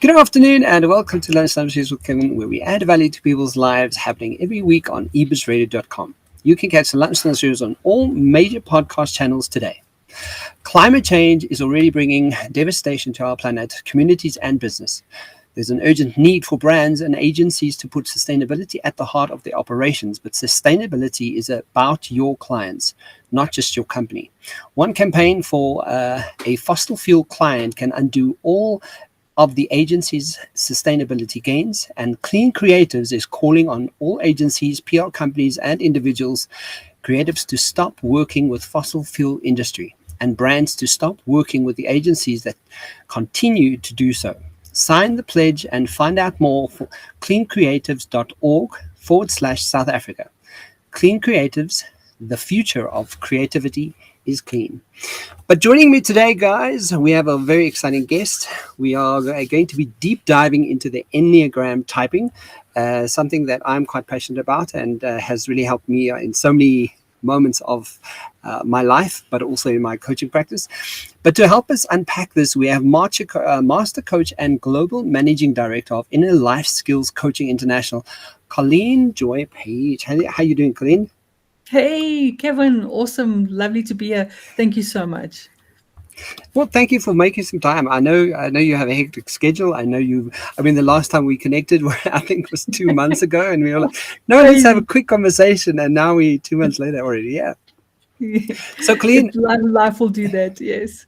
Good afternoon and welcome to Lunchtime with Kevin, where we add value to people's lives, happening every week on ebizradio.com. You can catch the Lunchtime series on all major podcast channels today. Climate change is already bringing devastation to our planet, communities, and business. There's an urgent need for brands and agencies to put sustainability at the heart of their operations, but sustainability is about your clients, not just your company. One campaign for a fossil fuel client can undo all of the agency's sustainability gains, and Clean Creatives is calling on all agencies, PR companies, and individuals, creatives to stop working with fossil fuel industry and brands to stop working with the agencies that continue to do so. Sign the pledge and find out more for cleancreatives.org/South Africa. Clean Creatives, the future of creativity is clean. But joining me today, guys, we have a very exciting guest. We are going to be deep diving into the Enneagram typing, something that I'm quite passionate about and has really helped me in so many moments of my life, but also in my coaching practice. But to help us unpack this, we have Master Coach and Global Managing Director of Inner Life Skills Coaching International, Colleen-Joy Page. How are you doing, Colleen? Hey, Kevin. Awesome. Lovely to be here. Thank you so much. Well, thank you for making some time. I know you have a hectic schedule. The last time we connected, I think it was 2 months ago, and we were like, no, let's have a quick conversation. And now 2 months later already. Yeah. So, Colleen, life will do that. Yes.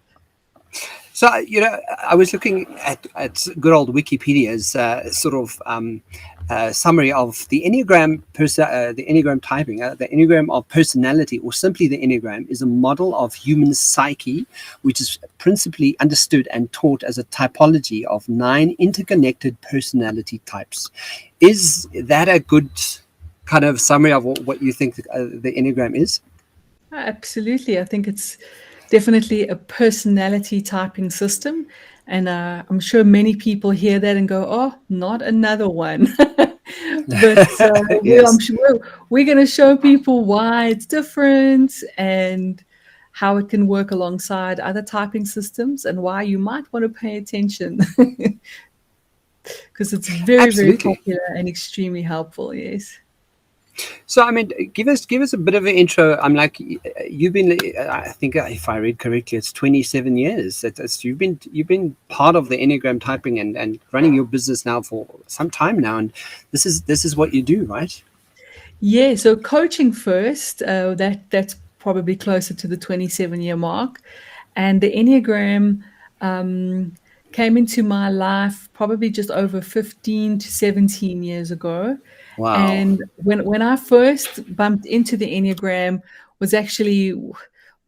So, I was looking at good old Wikipedia's summary of the Enneagram, the Enneagram typing. The Enneagram of personality, or simply the Enneagram, is a model of human psyche, which is principally understood and taught as a typology of 9 interconnected personality types. Is that a good kind of summary of what you think the Enneagram is? Absolutely. I think it's definitely a personality typing system. And I'm sure many people hear that and go, oh, not another one. But Yes. I'm sure we're going to show people why it's different and how it can work alongside other typing systems and why you might want to pay attention. Because it's very, very popular and extremely helpful. Yes. So, give us a bit of an intro. I'm like, you've been, I think if I read correctly, it's 27 years. You've been part of the Enneagram typing and running your business now for some time now. And this is what you do, right? Yeah. So coaching first, that's probably closer to the 27-year mark. And the Enneagram came into my life probably just over 15 to 17 years ago. Wow. And when I first bumped into the Enneagram was actually,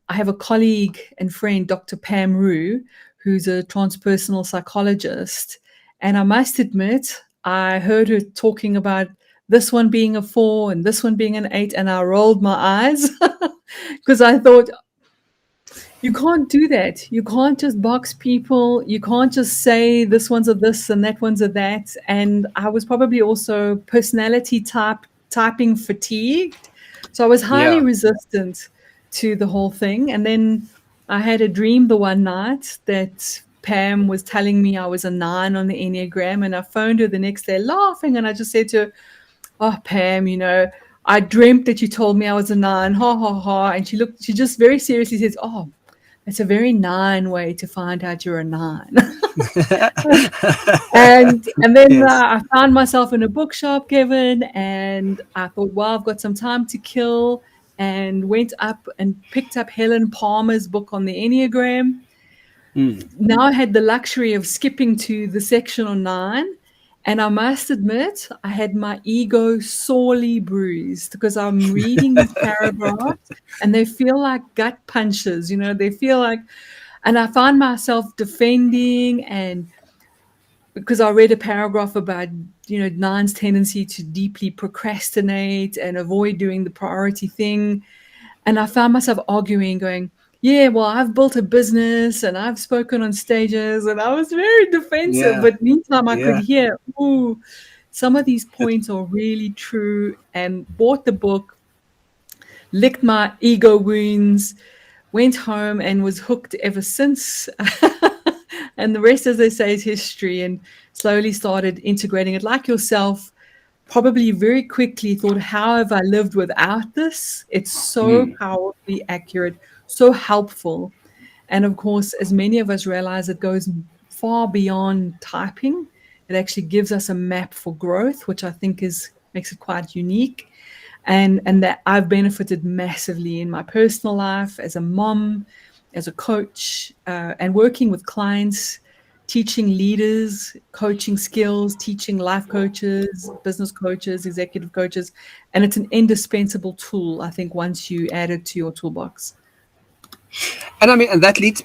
I have a colleague and friend, Dr. Pam Rue, who's a transpersonal psychologist. And I must admit, I heard her talking about this one being a 4 and this one being an 8, and I rolled my eyes because I thought, you can't do that. You can't just box people. You can't just say this one's a this and that one's a that. And I was probably also personality typing fatigued. So I was highly resistant to the whole thing. And then I had a dream the one night that Pam was telling me I was a 9 on the Enneagram. And I phoned her the next day laughing. And I just said to her, oh, Pam, I dreamt that you told me I was a 9. Ha, ha, ha. And she just very seriously says, oh, it's a very 9 way to find out you're a 9. and then Yes. I found myself in a bookshop, Kevin, and I thought, well, I've got some time to kill, and went up and picked up Helen Palmer's book on the Enneagram. Now I had the luxury of skipping to the section on 9. And I must admit, I had my ego sorely bruised because I'm reading these paragraphs and they feel like gut punches, they feel like, and I find myself defending, and because I read a paragraph about, 9's tendency to deeply procrastinate and avoid doing the priority thing. And I found myself arguing, going, yeah, well, I've built a business and I've spoken on stages, and I was very defensive. But meantime, I could hear, ooh, some of these points are really true, and bought the book, licked my ego wounds, went home and was hooked ever since. And the rest, as they say, is history, and slowly started integrating it. Like yourself, probably very quickly thought, how have I lived without this? It's so powerfully accurate, so helpful. And of course, as many of us realize, it goes far beyond typing. It actually gives us a map for growth, which I think makes it quite unique. And that I've benefited massively in my personal life, as a mom, as a coach, and working with clients, teaching leaders, coaching skills, teaching life coaches, business coaches, executive coaches. And it's an indispensable tool, I think, once you add it to your toolbox. And I mean, and that leads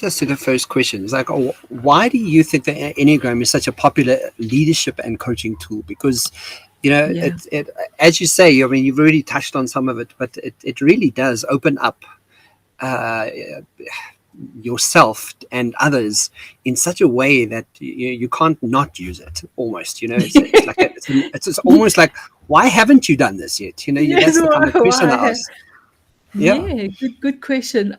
us to the first question. It's like, why do you think the Enneagram is such a popular leadership and coaching tool? Because, it as you say, I mean, you've already touched on some of it, but it really does open up yourself and others in such a way that you can't not use it. Almost, it's almost like, why haven't you done this yet? That's the kind of question I ask. Yeah, good question.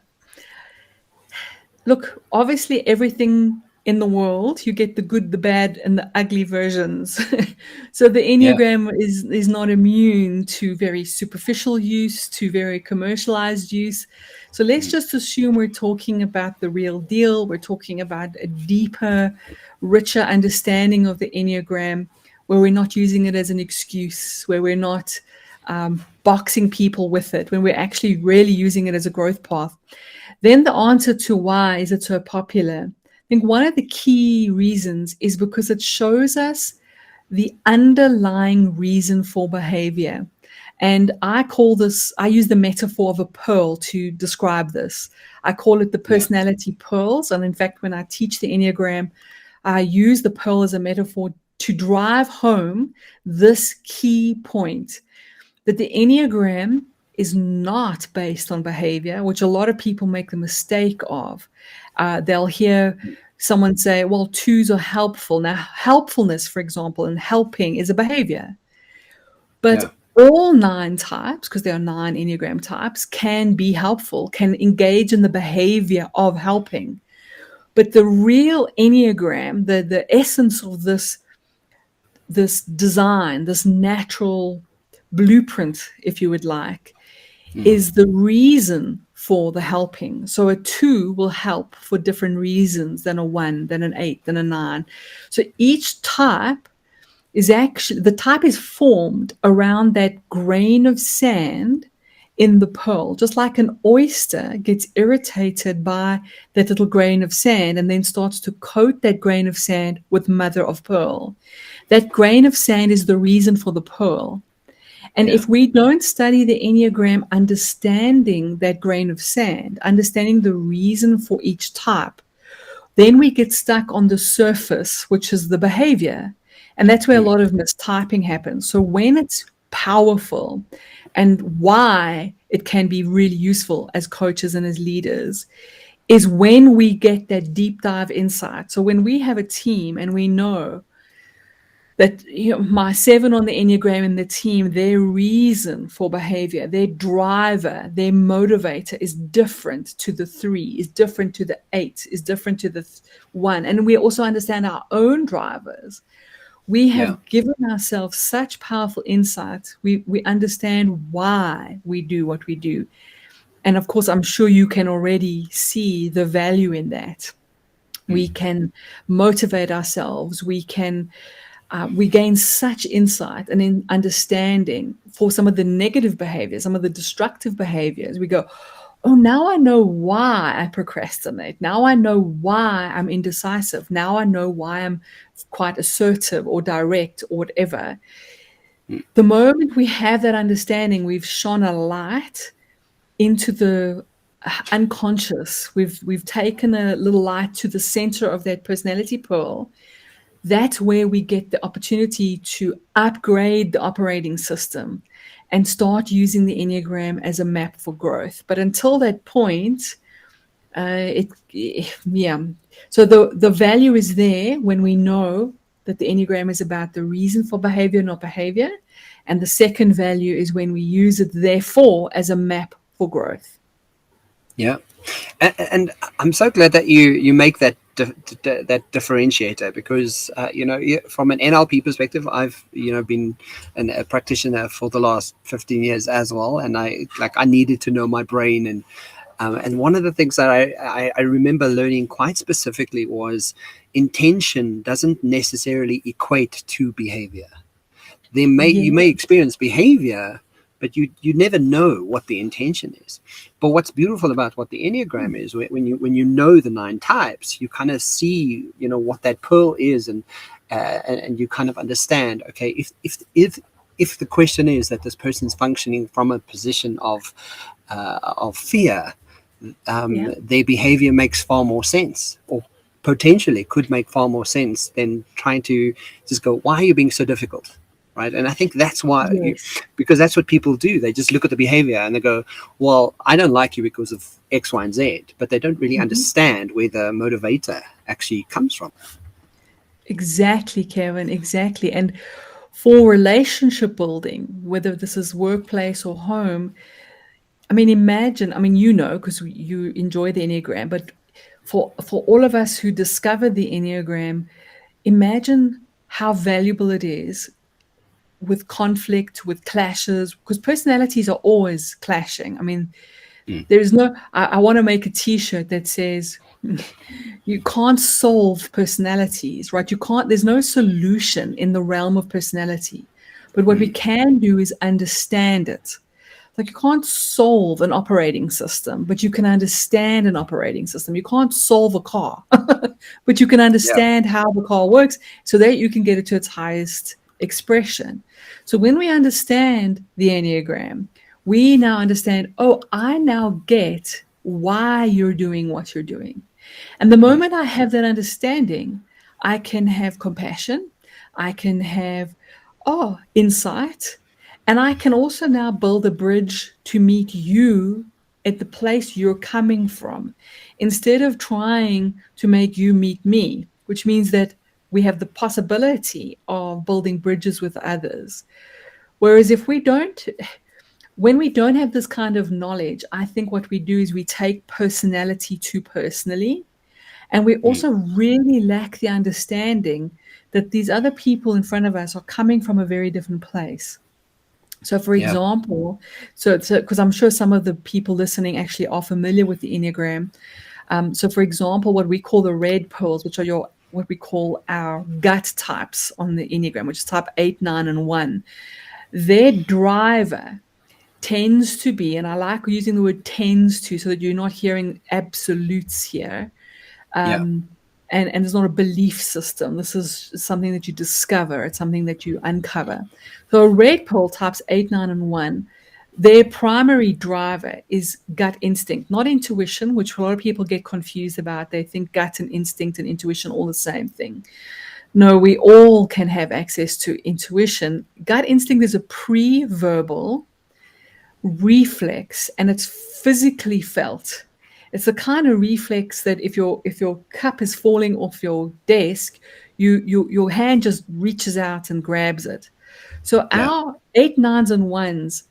Look, obviously everything in the world, you get the good, the bad, and the ugly versions. So the Enneagram is not immune to very superficial use, to very commercialized use. So let's just assume we're talking about the real deal. We're talking about a deeper, richer understanding of the Enneagram, where we're not using it as an excuse, where we're not boxing people with it, when we're actually really using it as a growth path. Then the answer to why is it so popular, I think one of the key reasons is because it shows us the underlying reason for behavior. And I use the metaphor of a pearl to describe this. I call it the personality pearls. And in fact, when I teach the Enneagram, I use the pearl as a metaphor to drive home this key point, that the Enneagram is not based on behavior, which a lot of people make the mistake of. They'll hear someone say, well, 2s are helpful. Now, helpfulness, for example, and helping is a behavior. But all 9 types, because there are 9 Enneagram types, can be helpful, can engage in the behavior of helping. But the real Enneagram, the essence of this design, this natural blueprint, if you would like, is the reason for the helping. So a 2 will help for different reasons than a 1, than an 8, than a 9. So each type the type is formed around that grain of sand in the pearl, just like an oyster gets irritated by that little grain of sand and then starts to coat that grain of sand with mother of pearl. That grain of sand is the reason for the pearl. And if we don't study the Enneagram, understanding that grain of sand, understanding the reason for each type, then we get stuck on the surface, which is the behavior. And that's where a lot of mistyping happens. So when it's powerful and why it can be really useful as coaches and as leaders is when we get that deep dive insight. So when we have a team and we know that my 7 on the Enneagram and the team, their reason for behavior, their driver, their motivator is different to the 3, is different to the 8, is different to the 1. And we also understand our own drivers. We have given ourselves such powerful insights. We understand why we do what we do. And of course, I'm sure you can already see the value in that. We can motivate ourselves. We gain such insight and in understanding for some of the negative behaviors, some of the destructive behaviors. We go, oh, now I know why I procrastinate. Now I know why I'm indecisive. Now I know why I'm quite assertive or direct or whatever. The moment we have that understanding, we've shone a light into the unconscious. We've taken a little light to the center of that personality pearl. That's where we get the opportunity to upgrade the operating system and start using the Enneagram as a map for growth. But until that point, So the value is there when we know that the Enneagram is about the reason for behavior, not behavior. And the second value is when we use it, therefore, as a map for growth. Yeah. And I'm so glad that you make that that differentiator, because from an NLP perspective, I've been a practitioner for the last 15 years as well, and I needed to know my brain, and one of the things that I remember learning quite specifically was intention doesn't necessarily equate to behavior. You may Yes. experience behavior, but you never know what the intention is. But what's beautiful about what the Enneagram is, when you know the 9 types, you kind of see what that pearl is, and you kind of understand. Okay, if the question is that this person's functioning from a position of fear, Yeah. their behavior makes far more sense, or potentially could make far more sense than trying to just go, why are you being so difficult? Right. And I think that's why, Yes. because that's what people do. They just look at the behavior and they go, well, I don't like you because of X, Y, and Z, but they don't really Mhm. understand where the motivator actually comes from. Exactly, Kevin, exactly. And for relationship building, whether this is workplace or home, I mean, imagine, I mean, because you enjoy the Enneagram, but for all of us who discover the Enneagram, imagine how valuable it is with conflict, with clashes, because personalities are always clashing. I mean, Mm. there is no, I want to make a t-shirt that says, you can't solve personalities, right? There's no solution in the realm of personality. But what we Mm. can do is understand it. Like, you can't solve an operating system, but you can understand an operating system. You can't solve a car, but you can Yeah. understand how the car works so that you can get it to its highest expression. So when we understand the Enneagram, we now understand, oh, I now get why you're doing what you're doing. And the Mm. moment I have that understanding, I can have compassion, I can have, insight, and I can also now build a bridge to meet you at the place you're coming from, instead of trying to make you meet me, which means that we have the possibility of building bridges with others. Whereas when we don't have this kind of knowledge, I think what we do is we take personality too personally. And we Mm. also really lack the understanding that these other people in front of us are coming from a very different place. So, for Yeah. example, so because I'm sure some of the people listening actually are familiar with the Enneagram. So, for example, what we call the red pearls, which are what we call our gut types on the Enneagram, which is type 8, 9, and 1. Their driver tends to be, and I like using the word tends to so that you're not hearing absolutes here. Yeah. Um, and it's not a belief system. This is something that you discover. It's something that you uncover. So a red pill types 8, 9, and 1, their primary driver is gut instinct, not intuition, which a lot of people get confused about. They think gut and instinct and intuition all the same thing. No, we all can have access to intuition. Gut instinct is a pre-verbal reflex, and it's physically felt. It's the kind of reflex that if your cup is falling off your desk, your hand just reaches out and grabs it. So Yeah. our 8, 9s, and 1s,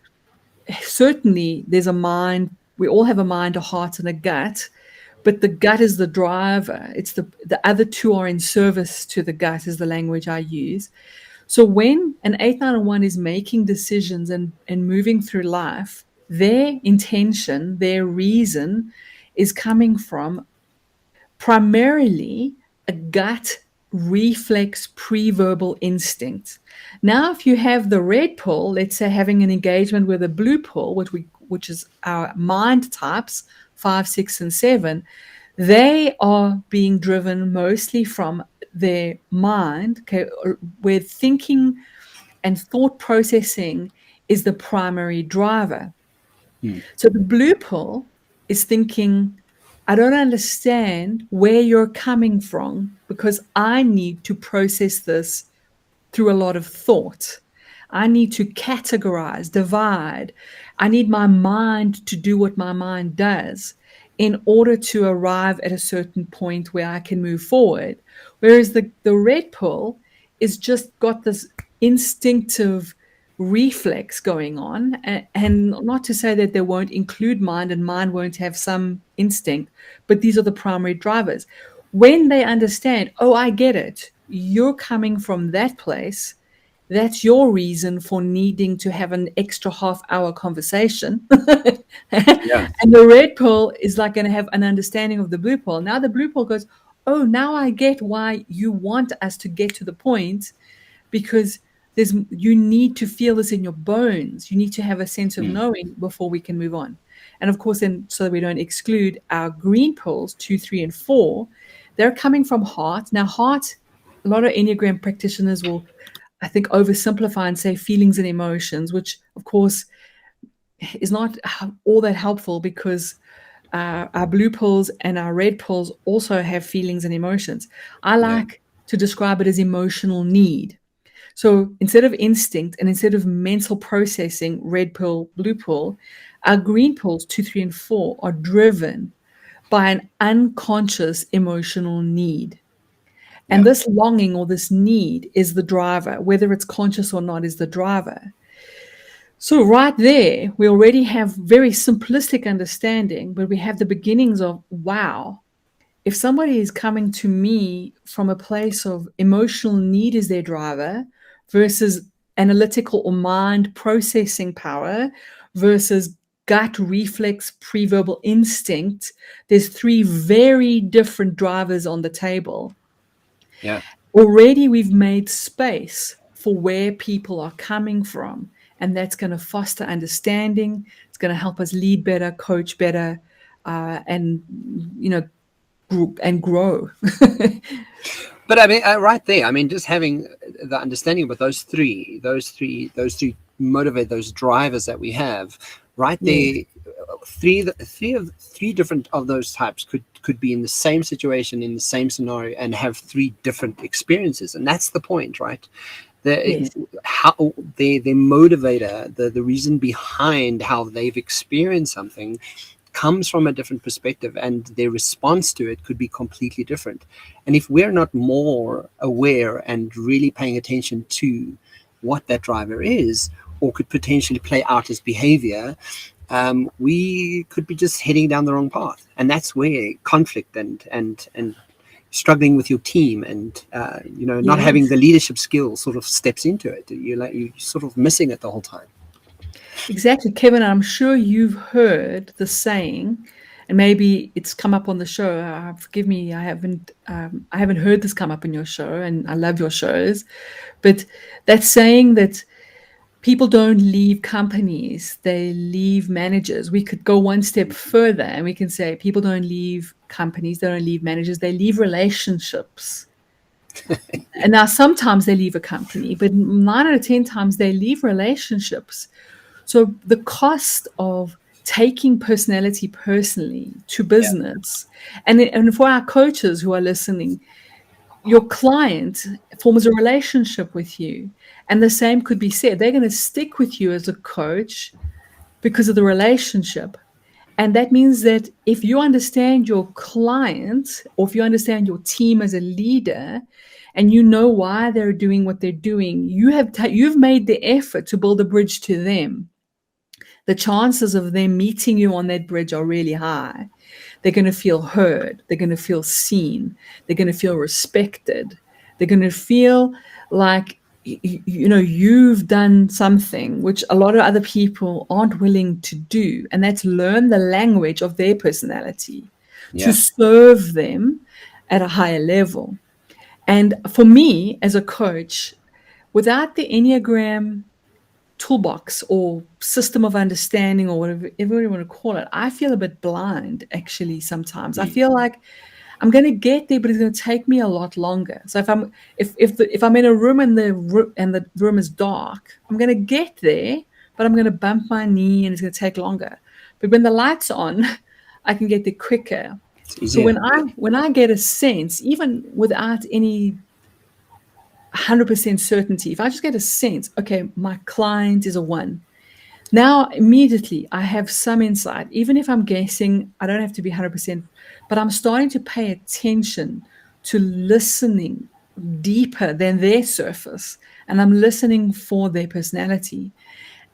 certainly there's a mind. We all have a mind, a heart, and a gut, but the gut is the driver. It's the other two are in service to the gut, is the language I use. So when an 8, 9, and 1 is making decisions and moving through life, their intention, their reason is coming from primarily a gut reflex pre-verbal instinct. Now, if you have the red pill, let's say having an engagement with a blue pill, which is our mind types, 5, 6, and 7, they are being driven mostly from their mind, okay, where thinking and thought processing is the primary driver. Mm. So the blue pill is thinking, I don't understand where you're coming from because I need to process this through a lot of thought. I need to categorize, divide. I need my mind to do what my mind does in order to arrive at a certain point where I can move forward. Whereas the red pill is just got this instinctive reflex going on. And not to say that they won't include mind and mind won't have some instinct, but these are the primary drivers. when they understand, oh, I get it, you're coming from that place, that's your reason for needing to have an extra half-hour conversation. Yeah. And the red pill is like going to have an understanding of the blue pill. Now the blue pill goes, oh, now I get why you want us to get to the point, because you need to feel this in your bones. You need to have a sense of knowing before we can move on. And of course, then, so that we don't exclude our green pills, 2, 3, and 4, they're coming from heart. Now, heart, a lot of Enneagram practitioners will, I think, oversimplify and say feelings and emotions, which of course is not all that helpful, because our blue pills and our red pills also have feelings and emotions. I like to describe it as emotional need. So instead of instinct and instead of mental processing, red pill, blue pill, our green pills, 2, 3, and 4, are driven by an unconscious emotional need. And this longing or this need is the driver, whether it's conscious or not, is the driver. So right there, we already have very simplistic understanding, but we have the beginnings of, wow, if somebody is coming to me from a place of emotional need as their driver versus analytical or mind processing power versus gut reflex pre-verbal instinct, there's 3 very different drivers on the table. Yeah. Already we've made space for where people are coming from, and that's going to foster understanding. It's going to help us lead better, coach better, and group and grow. But I mean, right there, I mean, just having the understanding with those three motivate, those drivers that we have, right there, three different of those types could be in the same situation, in the same scenario, and have 3 different experiences, and that's the point, right? How their motivator, the reason behind how they've experienced something, comes from a different perspective, and their response to it could be completely different. And if we're not more aware and really paying attention to what that driver is, or could potentially play out as behavior, we could be just heading down the wrong path. And that's where conflict and struggling with your team and not having the leadership skills sort of steps into it. You're sort of missing it the whole time. Exactly, Kevin. I'm sure you've heard the saying, and maybe it's come up on the show. Forgive me, I haven't heard this come up in your show, and I love your shows. But that saying that people don't leave companies, they leave managers. We could go one step further, and we can say people don't leave companies, they don't leave managers, they leave relationships. And now sometimes they leave a company, but 9 out of 10 times they leave relationships. So the cost of taking personality personally to business, and for our coaches who are listening, your client forms a relationship with you. And the same could be said. They're going to stick with you as a coach because of the relationship. And that means that if you understand your client, or if you understand your team as a leader, and you know why they're doing what they're doing, you've made the effort to build a bridge to them. The chances of them meeting you on that bridge are really high. They're going to feel heard. They're going to feel seen. They're going to feel respected. They're going to feel like, you've done something which a lot of other people aren't willing to do. And that's learn the language of their personality to serve them at a higher level. And for me as a coach, without the Enneagram toolbox or system of understanding, or whatever you want to call it, I feel a bit blind actually sometimes. I feel like I'm going to get there, but it's going to take me a lot longer. So if I'm in a room and the room is dark, I'm going to get there, but I'm going to bump my knee and it's going to take longer. But when the light's on, I can get there quicker. So when I get a sense, even without any 100% certainty, if I just get a sense, okay, my client is a 1. Now, immediately, I have some insight. Even if I'm guessing, I don't have to be 100%, but I'm starting to pay attention to listening deeper than their surface. And I'm listening for their personality.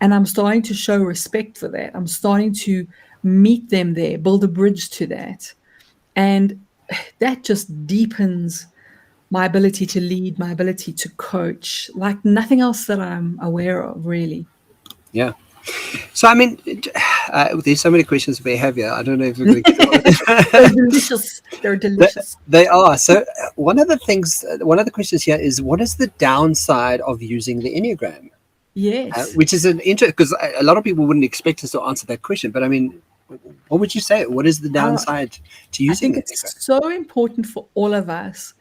And I'm starting to show respect for that. I'm starting to meet them there, build a bridge to that. And that just deepens my ability to lead, my ability to coach, like nothing else that I'm aware of, really. Yeah. So, I mean, there's so many questions we have here. I don't know if we're going to get all of They're them. delicious. They're delicious. They are. So, one of the things, one of the questions here is, what is the downside of using the Enneagram? Yes. Which is an interesting, because a lot of people wouldn't expect us to answer that question. But I mean, what would you say? What is the downside to I using think the it's Enneagram? so important for all of us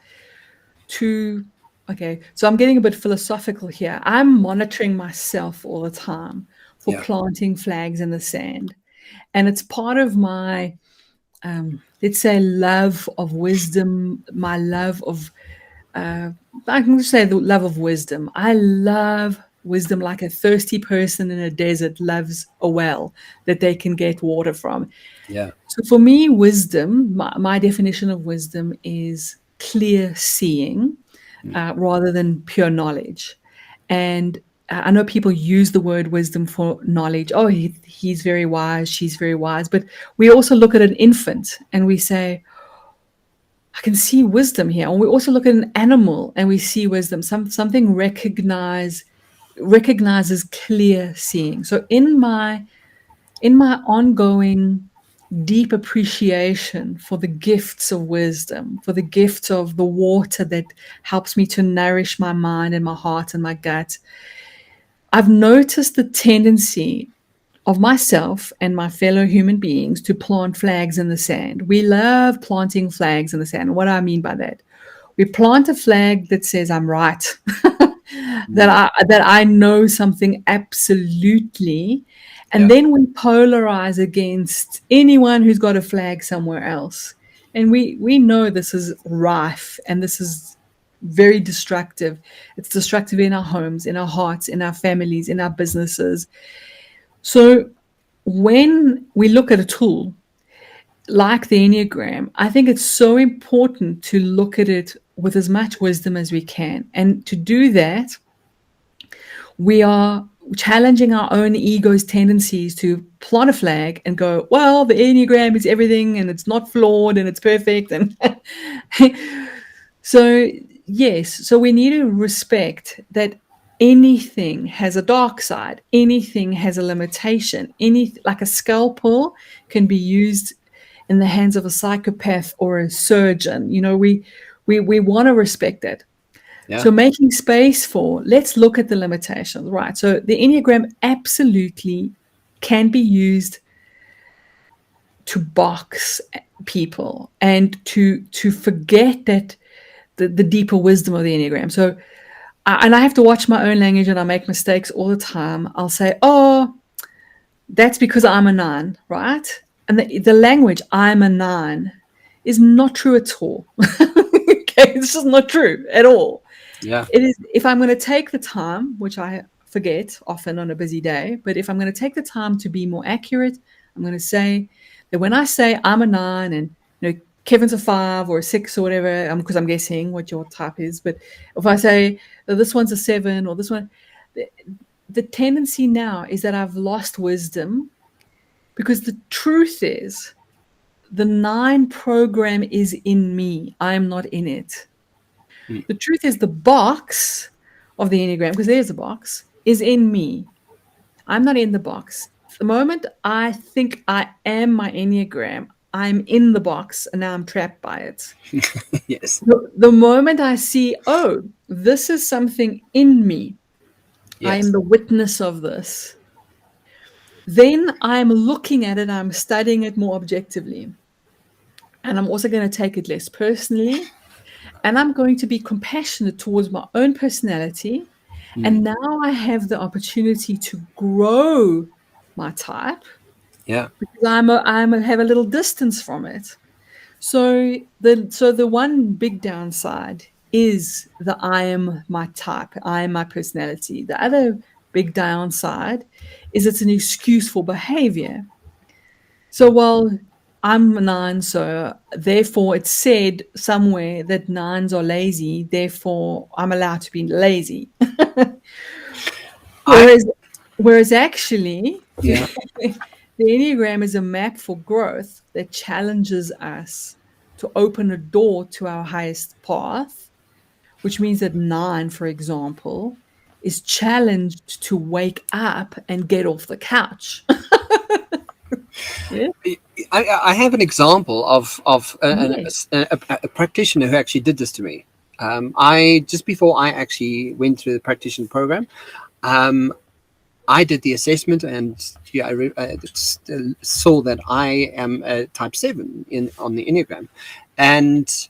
to, okay, so I'm getting a bit philosophical here. I'm monitoring myself all the time for Yeah. planting flags in the sand. And it's part of my, let's say, love of wisdom, my love of, I can just say the love of wisdom. I love wisdom like a thirsty person in a desert loves a well that they can get water from. Yeah. So for me, wisdom, my definition of wisdom is clear seeing rather than pure knowledge. And I know people use the word wisdom for knowledge. Oh, he's very wise, she's very wise. But we also look at an infant and we say, I can see wisdom here. And we also look at an animal and we see wisdom. Something recognizes clear seeing. So in my ongoing deep appreciation for the gifts of wisdom, for the gifts of the water that helps me to nourish my mind and my heart and my gut, I've noticed the tendency of myself and my fellow human beings to plant flags in the sand. We love planting flags in the sand. What do I mean by that? We plant a flag that says I'm right, that I know something absolutely, and Yeah. then we polarize against anyone who's got a flag somewhere else. And we know this is rife and this is very destructive. It's destructive in our homes, in our hearts, in our families, in our businesses. So when we look at a tool like the Enneagram, I think it's so important to look at it with as much wisdom as we can. And to do that, we are challenging our own ego's tendencies to plant a flag and go, well, the Enneagram is everything and it's not flawed and it's perfect. And so, yes, so we need to respect that anything has a dark side, anything has a limitation, like a scalpel can be used in the hands of a psychopath or a surgeon. We want to respect that. Yeah. So making space for, let's look at the limitations, right? So the Enneagram absolutely can be used to box people and to forget that the deeper wisdom of the Enneagram. So, and I have to watch my own language and I make mistakes all the time. I'll say, oh, that's because I'm a 9, right? And the language, I'm a 9, is not true at all. Okay, it's just not true at all. Yeah. It is, if I'm going to take the time, which I forget often on a busy day, but if I'm going to take the time to be more accurate, I'm going to say that when I say I'm a 9 and Kevin's a 5 or a 6 or whatever, because I'm guessing what your type is, but if I say this one's a 7 or this one, the tendency now is that I've lost wisdom, because the truth is the 9 program is in me. I'm not in it. The truth is the box of the Enneagram, because there's a box, is in me. I'm not in the box. The moment I think I am my Enneagram, I'm in the box and now I'm trapped by it. Yes. The moment I see, oh, this is something in me, I am Yes. the witness of this, then I'm looking at it, I'm studying it more objectively. And I'm also going to take it less personally. And I'm going to be compassionate towards my own personality. And now I have the opportunity to grow my type Yeah. because have a little distance from it. So the one big downside is the I am my type, I am my personality. The other big downside is it's an excuse for behavior. So while I'm a 9, so therefore it's said somewhere that 9s are lazy, therefore I'm allowed to be lazy. Whereas actually, Yeah. the Enneagram is a map for growth that challenges us to open a door to our highest path, which means that 9, for example, is challenged to wake up and get off the couch. Yeah. I have an example of Yes. a practitioner who actually did this to me. I just before I actually went through the practitioner program, I did the assessment, and I saw that I am a type 7 on the Enneagram, and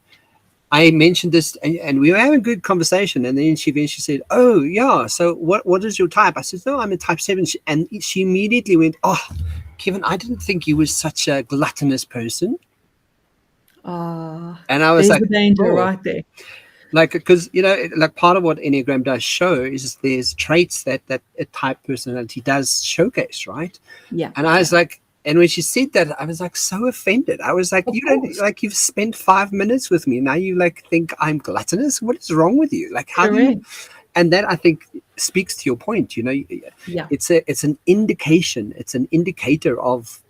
I mentioned this, and we were having a good conversation, and then she eventually said, "Oh, yeah. So what is your type?" I said, "No, I'm a type 7." And she immediately went, "Oh, Kevin, I didn't think you were such a gluttonous person." And I was There's like, the danger "Oh." right there. Like, because like part of what Enneagram does show is there's traits that a type personality does showcase, right? Yeah. And I was like, and when she said that, I was like so offended. I was like, Of you don't, course. like, you've spent 5 minutes with me, now you like think I'm gluttonous. What is wrong with you? Like, how do you? Correct. And that, I think, speaks to your point. Yeah. It's an indication, it's an indicator of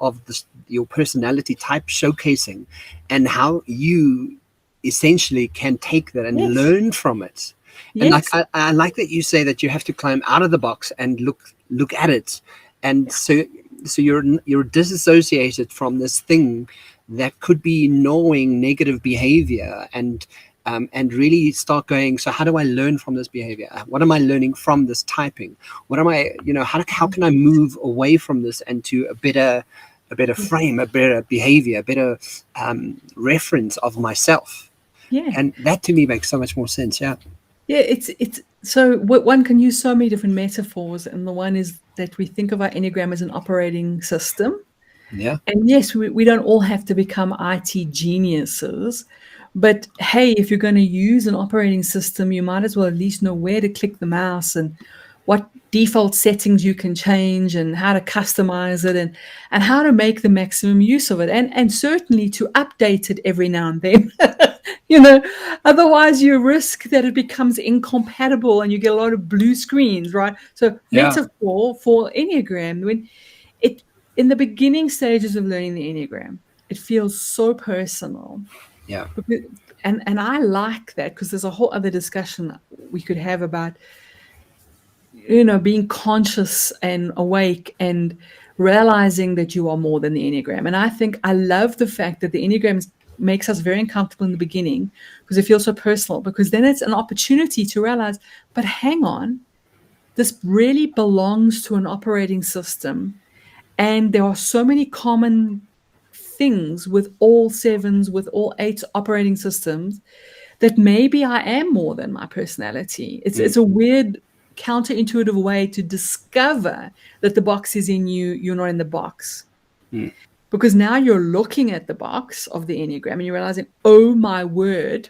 your personality type showcasing, and how you essentially can take that and Yes. learn from it. And like, Yes. I like that you say that you have to climb out of the box and look at it, and so you're disassociated from this thing that could be knowing negative behavior, and really start going, so how do I learn from this behavior? What am I learning from this typing? What am I, how can I move away from this and to a better frame, a better behavior, a better reference of myself? Yeah. And that to me makes so much more sense. Yeah. Yeah. It's so one can use so many different metaphors, and the one is that we think of our Enneagram as an operating system. Yeah. And yes, we don't all have to become IT geniuses, but hey, if you're going to use an operating system, you might as well at least know where to click the mouse and what default settings you can change and how to customize it, and how to make the maximum use of it, and certainly to update it every now and then. Otherwise you risk that it becomes incompatible and you get a lot of blue screens, right? So Yeah. metaphor for Enneagram, when it in the beginning stages of learning the Enneagram, it feels so personal. Yeah. And I like that, because there's a whole other discussion we could have about being conscious and awake and realizing that you are more than the Enneagram. And I think I love the fact that the Enneagram makes us very uncomfortable in the beginning, because it feels so personal, because then it's an opportunity to realize, but hang on, this really belongs to an operating system. And there are so many common things with all 7s, with all 8 operating systems, that maybe I am more than my personality. It's a weird counterintuitive way to discover that the box is in you, you're not in the box. Because now you're looking at the box of the Enneagram and you're realizing, oh my word,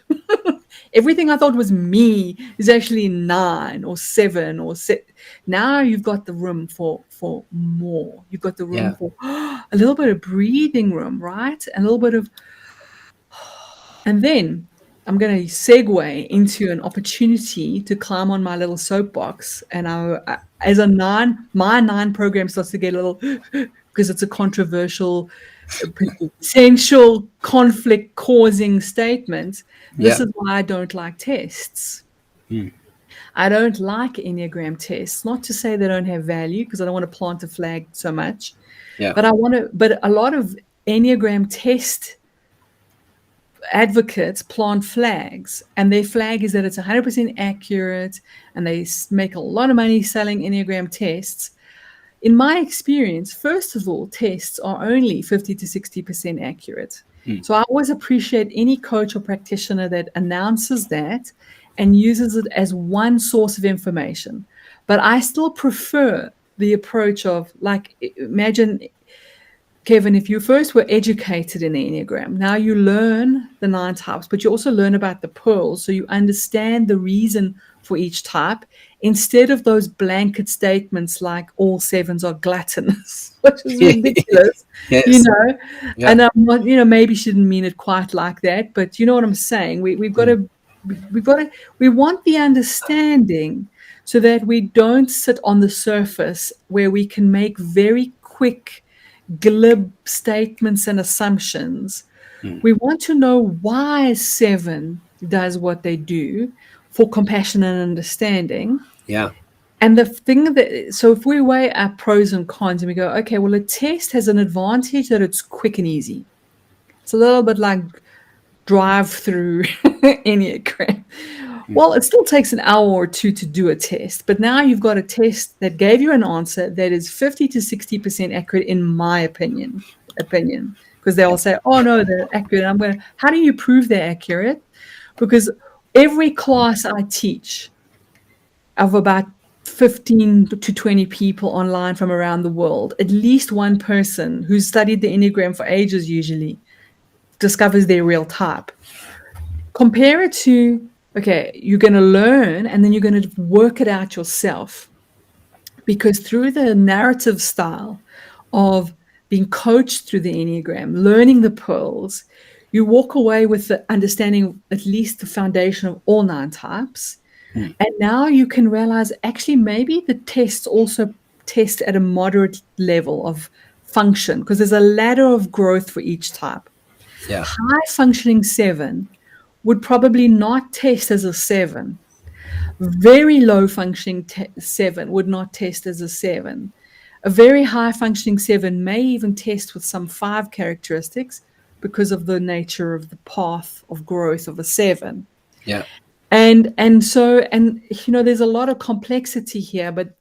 everything I thought was me is actually 9 or 7 or 6. Now you've got the room for more. You've got the room for a little bit of breathing room, right? A little bit of, and then I'm going to segue into an opportunity to climb on my little soapbox. And as a 9, my 9 program starts to get a little, because it's a controversial, potential conflict causing statement. This is why I don't like tests. I don't like Enneagram tests. Not to say they don't have value, because I don't want to plant a flag so much. Yeah. But but a lot of Enneagram test advocates plant flags, and their flag is that it's 100% accurate, and they make a lot of money selling Enneagram tests. In my experience, first of all, tests are only 50 to 60% accurate. So I always appreciate any coach or practitioner that announces that and uses it as one source of information. But I still prefer the approach of, like, imagine, Kevin, if you first were educated in the Enneagram, now you learn the 9 types, but you also learn about the pearls, so you understand the reason for each type, instead of those blanket statements like all 7s are gluttonous, which is ridiculous, Yes. Yeah. And I'm not, maybe she didn't mean it quite like that, but you know what I'm saying? We want the understanding, so that we don't sit on the surface where we can make very quick, glib statements and assumptions We want to know why 7 does what they do for compassion and understanding. Yeah. And the thing that, so if we weigh our pros and cons and we go, okay, well, a test has an advantage that it's quick and easy. It's a little bit like drive through Enneagram. Well, it still takes an hour or two to do a test, but now you've got a test that gave you an answer that is 50 to 60% accurate, in my opinion, because they'll say, oh no, they're accurate. I'm going, how do you prove they're accurate? Because every class I teach of about 15 to 20 people online from around the world, at least one person who's studied the Enneagram for ages usually discovers their real type. Compare it to, okay, you're going to learn and then you're going to work it out yourself. Because through the narrative style of being coached through the Enneagram, learning the pearls, you walk away with the understanding at least the foundation of all 9 types. And now you can realize actually maybe the tests also test at a moderate level of function, because there's a ladder of growth for each type. Yeah. High functioning 7 would probably not test as a 7. Very low functioning 7 would not test as a 7. A very high functioning 7 may even test with some 5 characteristics because of the nature of the path of growth of a 7. Yeah. And so there's a lot of complexity here, but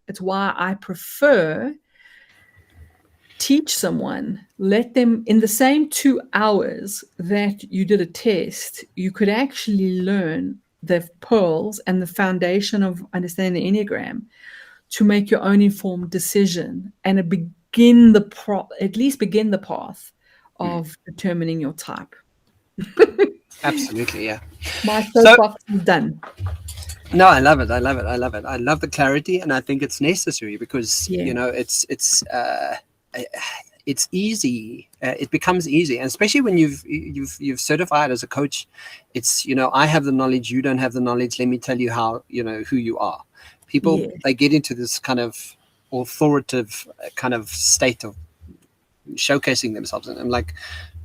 it's why I prefer teach someone, let them, in the same 2 hours that you did a test, you could actually learn the pearls and the foundation of understanding the Enneagram to make your own informed decision and at least begin the path of determining your type. Absolutely, yeah. My soapbox is done. No, I love it. I love the clarity, and I think it's necessary because it's easy. It becomes easy, and especially when you've certified as a coach. It's I have the knowledge, you don't have the knowledge. Let me tell you how who you are. People they get into this kind of authoritative kind of state of showcasing themselves, and I'm like,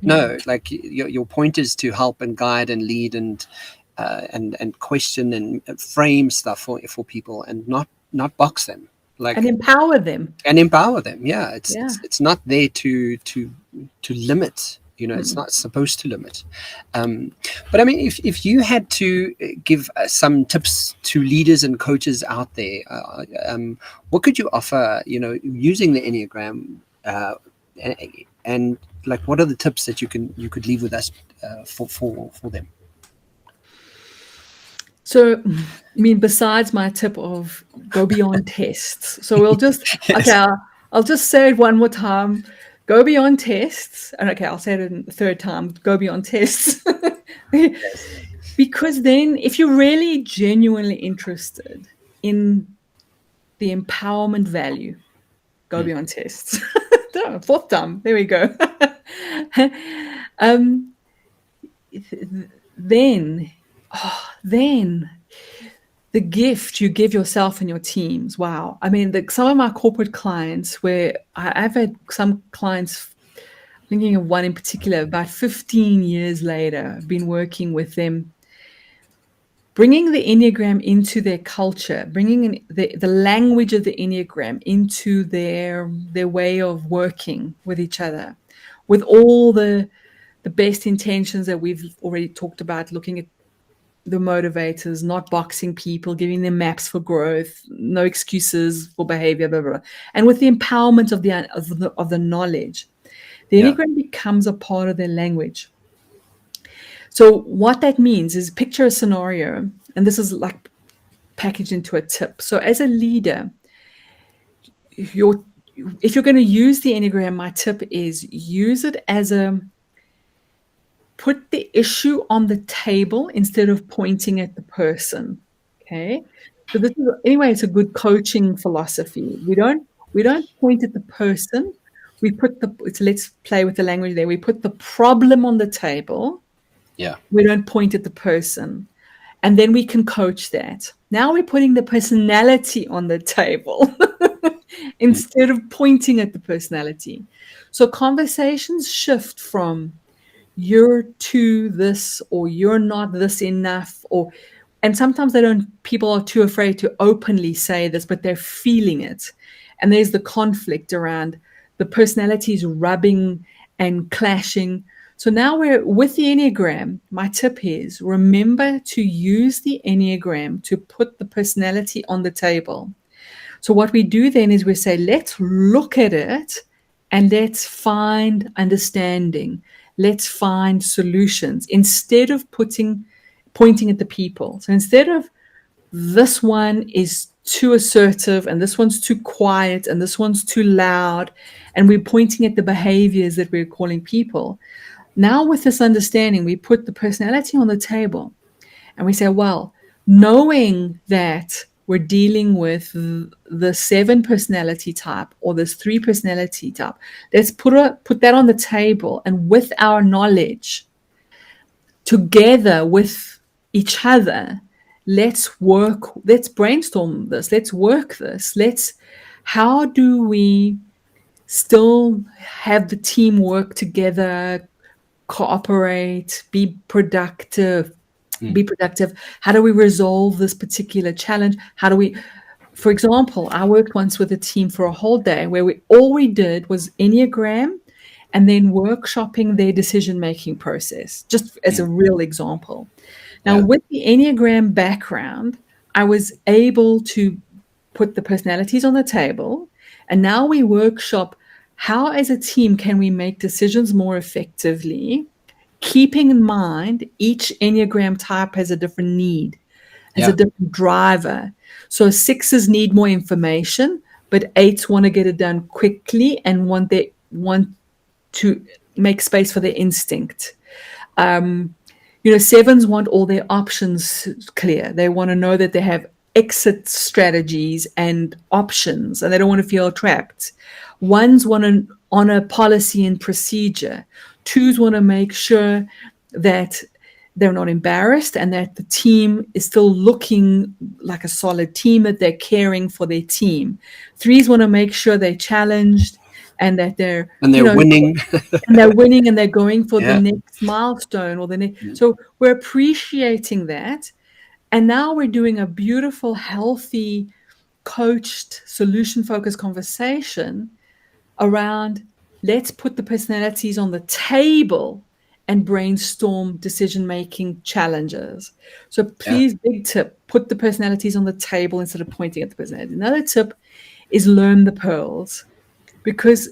no, like your point is to help and guide and lead and question and frame stuff for people, and not box them, like, and empower them. Yeah, it's not there to limit. It's not supposed to limit. But I mean, if you had to give some tips to leaders and coaches out there, what could you offer? Using the Enneagram, and like, what are the tips that you could leave with us for them? So, I mean, besides my tip of go beyond tests, so we'll just I'll just say it one more time. Go beyond tests. And okay, I'll say it a third time. Go beyond tests. Because then if you're really genuinely interested in the empowerment value, go beyond tests. Fourth time. There we go. Then the gift you give yourself and your teams. Wow. I mean, some of my corporate clients, where I've had some clients, thinking of one in particular, about 15 years later, I've been working with them, bringing the Enneagram into their culture, bringing in the language of the Enneagram into their way of working with each other, with all the best intentions that we've already talked about, looking at the motivators, not boxing people, giving them maps for growth, no excuses for behavior, blah, blah, blah. And with the empowerment of the knowledge, the Enneagram becomes a part of their language. So what that means is, picture a scenario, and this is like packaged into a tip. So as a leader, if you're going to use the Enneagram, my tip is use it as put the issue on the table instead of pointing at the person. Okay. So this is, anyway, it's a good coaching philosophy. We don't point at the person. We put let's play with the language there. We put the problem on the table. Yeah. We don't point at the person. And then we can coach that. Now we're putting the personality on the table instead of pointing at the personality. So conversations shift from you're too this, or you're not this enough, and sometimes people are too afraid to openly say this, but they're feeling it. And there's the conflict around the personalities rubbing and clashing. So now we're with the Enneagram. My tip is remember to use the Enneagram to put the personality on the table. So what we do then is we say, let's look at it and let's find understanding. Let's find solutions instead of pointing at the people. So instead of this one is too assertive and this one's too quiet and this one's too loud, and we're pointing at the behaviors that we're calling people. Now with this understanding, we put the personality on the table and we say, well, knowing that we're dealing with the 7 personality type or this 3 personality type, let's put that on the table, and with our knowledge, together with each other, let's brainstorm this, let's work this, how do we still have the team work together, cooperate, be productive? How do we resolve this particular challenge? For example, I worked once with a team for a whole day where all we did was Enneagram and then workshopping their decision-making process, just as a real example. Now, with the Enneagram background, I was able to put the personalities on the table, and now we workshop how as a team can we make decisions more effectively, keeping in mind each Enneagram type has a different need, has a different driver. So 6s need more information, but 8s want to get it done quickly and want to make space for their instinct. 7s want all their options clear. They want to know that they have exit strategies and options, and they don't want to feel trapped. 1s want to honor policy and procedure. 2s want to make sure that they're not embarrassed and that the team is still looking like a solid team, that they're caring for their team. 3s want to make sure they're challenged and that they're winning. And they're winning and they're going for the next milestone or the next. So we're appreciating that. And now we're doing a beautiful, healthy, coached, solution-focused conversation around let's put the personalities on the table and brainstorm decision-making challenges. So please, big tip, put the personalities on the table instead of pointing at the personality. Another tip is learn the pearls, because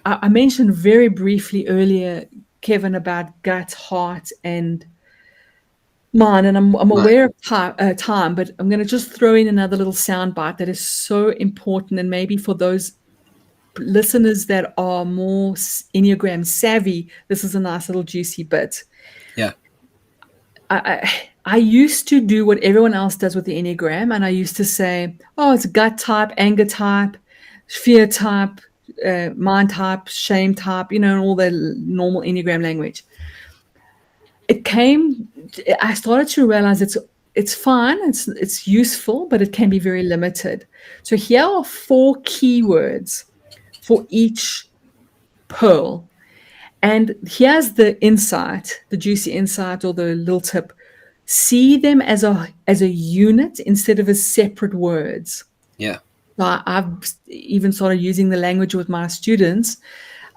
I mentioned very briefly earlier, Kevin, about gut, heart, and mind, and I'm aware of time, but I'm going to just throw in another little soundbite that is so important, and maybe for those listeners that are more Enneagram savvy, this is a nice little juicy bit. I used to do what everyone else does with the Enneagram, and I used to say, oh, it's gut type, anger type, fear type, mind type, shame type, all the normal Enneagram language. I started to realize it's fine, it's useful, but it can be very limited. So here are 4 keywords for each pearl. And here's the insight, the juicy insight or the little tip. See them as a unit instead of as separate words. Yeah. So I've even started using the language with my students.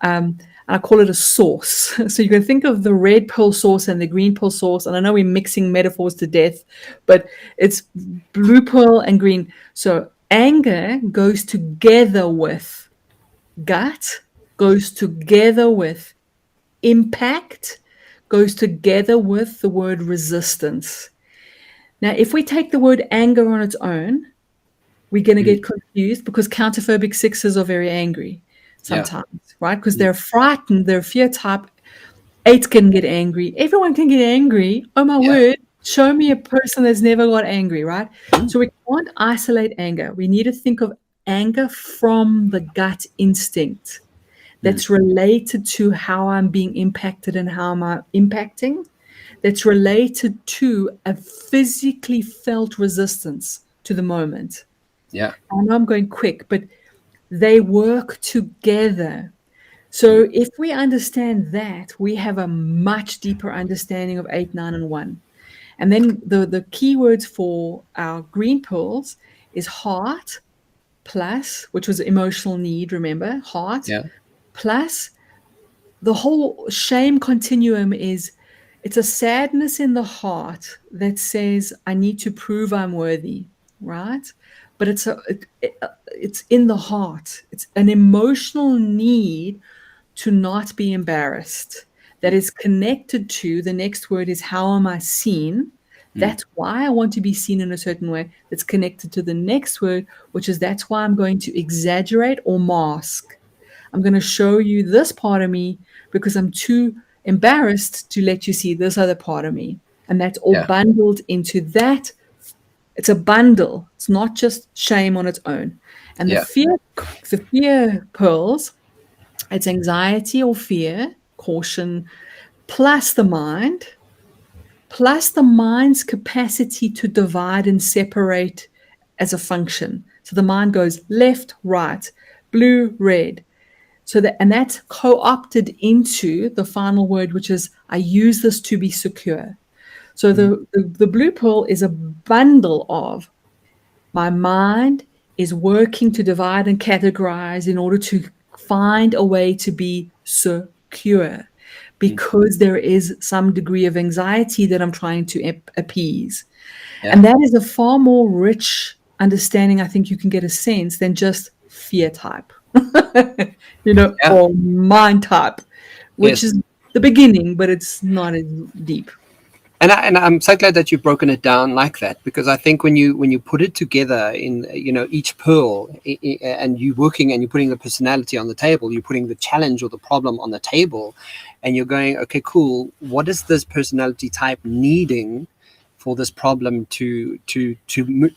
And I call it a sauce. So you can think of the red pearl sauce and the green pearl sauce. And I know we're mixing metaphors to death, but it's blue pearl and green. So anger goes together with gut, goes together with impact, goes together with the word resistance. Now, if we take the word anger on its own, we're going to get confused because counterphobic 6s are very angry sometimes, right? Because they're frightened, they're fear type. 8s can get angry. Everyone can get angry. Oh, my word. Show me a person that's never got angry, right? So we can't isolate anger. We need to think of anger from the gut instinct that's related to how I'm being impacted and how am I impacting. That's related to a physically felt resistance to the moment. Yeah. I know I'm going quick, but they work together. So if we understand that, we have a much deeper understanding of 8, 9, and 1. And then the keywords for our green pearls is heart plus, which was emotional need, remember? Heart Yeah. plus the whole shame continuum is it's a sadness in the heart that says, I need to prove I'm worthy, right? But it's in the heart. It's an emotional need to not be embarrassed that is connected to the next word is how am I seen? That's why I want to be seen in a certain way. That's connected to the next word, which is that's why I'm going to exaggerate or mask. I'm going to show you this part of me because I'm too embarrassed to let you see this other part of me. And that's all Yeah. bundled into that. It's a bundle. It's not just shame on its own. And Yeah. the fear pearls, it's anxiety or fear, caution, plus the mind's capacity to divide and separate as a function. So the mind goes left, right, blue, red. And that's co-opted into the final word, which is I use this to be secure. So the blue pearl is a bundle of my mind is working to divide and categorize in order to find a way to be secure because there is some degree of anxiety that I'm trying to appease. Yeah. And that is a far more rich understanding, I think you can get a sense, than just fear type, Yeah. or mind type, which Yes. is the beginning, but it's not as deep. And I'm so glad that you've broken it down like that, because I think when you put it together in each pearl, and you're working and you're putting the personality on the table, you're putting the challenge or the problem on the table, and you're going, okay, cool, what is this personality type needing for this problem to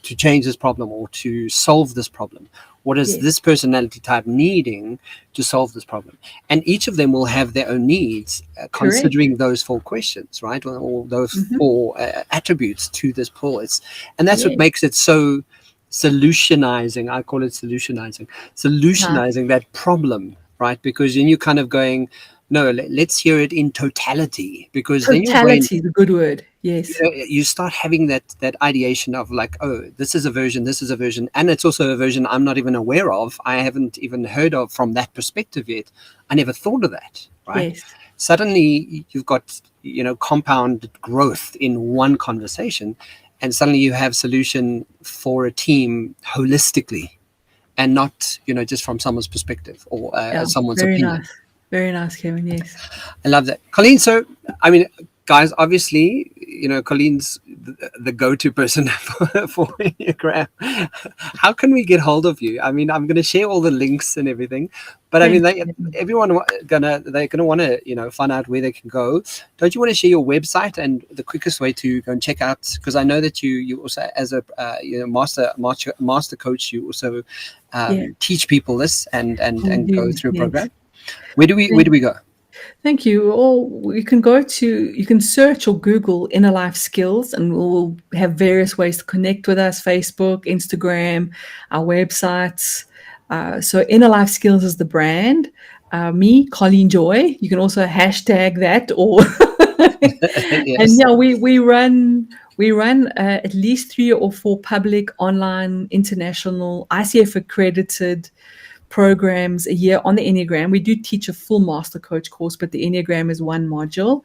change this problem or to solve this problem? What is Yes. this personality type needing to solve this problem? And each of them will have their own needs, considering those 4 questions, right? Or those 4 attributes to this pearl. And that's what Yes. makes it so solutionizing. I call it solutionizing that problem, right? Because then you're kind of going, no, let's hear it in totality, because then your brain, Totality is a good word. Yes. you start having that ideation of like, oh, this is a version, and it's also a version I'm not even aware of. I haven't even heard of from that perspective yet. I never thought of that, right? Yes. Suddenly you've got compound growth in one conversation, and suddenly you have solution for a team holistically, and not just from someone's perspective or someone's Very opinion. nice. Very nice, Kevin. Yes. I love that. Colleen, so, I mean, guys, obviously, Colleen's the go-to person for Enneagram. How can we get hold of you? I mean, I'm going to share all the links and everything, but I mean, everyone they're gonna want to, find out where they can go. Don't you want to share your website and the quickest way to go and check out? Because I know that you also, as a master coach, you also teach people this and go through a program. Where do we go? Thank you. Or you can search or Google Inner Life Skills, and we'll have various ways to connect with us: Facebook, Instagram, our websites. So Inner Life Skills is the brand. Me, Colleen-Joy. You can also hashtag that, or Yes. and we run at least 3 or 4 public, online, international, ICF accredited programs a year on the Enneagram. We do teach a full master coach course, but the Enneagram is one module,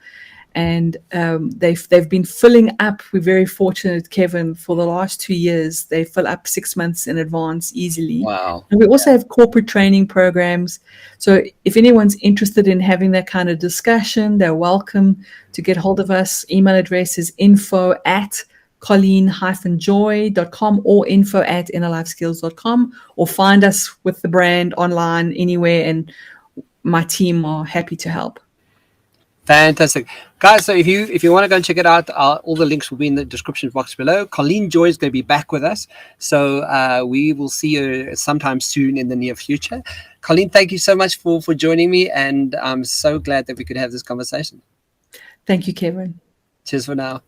and they've been filling up. We're very fortunate, Kevin, for the last 2 years. They fill up 6 months in advance easily. Wow. And we also have corporate training programs. So if anyone's interested in having that kind of discussion, they're welcome to get hold of us. Email address is info@colleen-joy.com or info@innerlifeskills.com, or find us with the brand online anywhere, and my team are happy to help. Fantastic, guys. So if you want to go and check it out, all the links will be in the description box below. Colleen-Joy is going to be back with us, so we will see you sometime soon in the near future. Colleen, thank you so much for joining me, and I'm so glad that we could have this conversation. Thank you, Kevin. Cheers for now.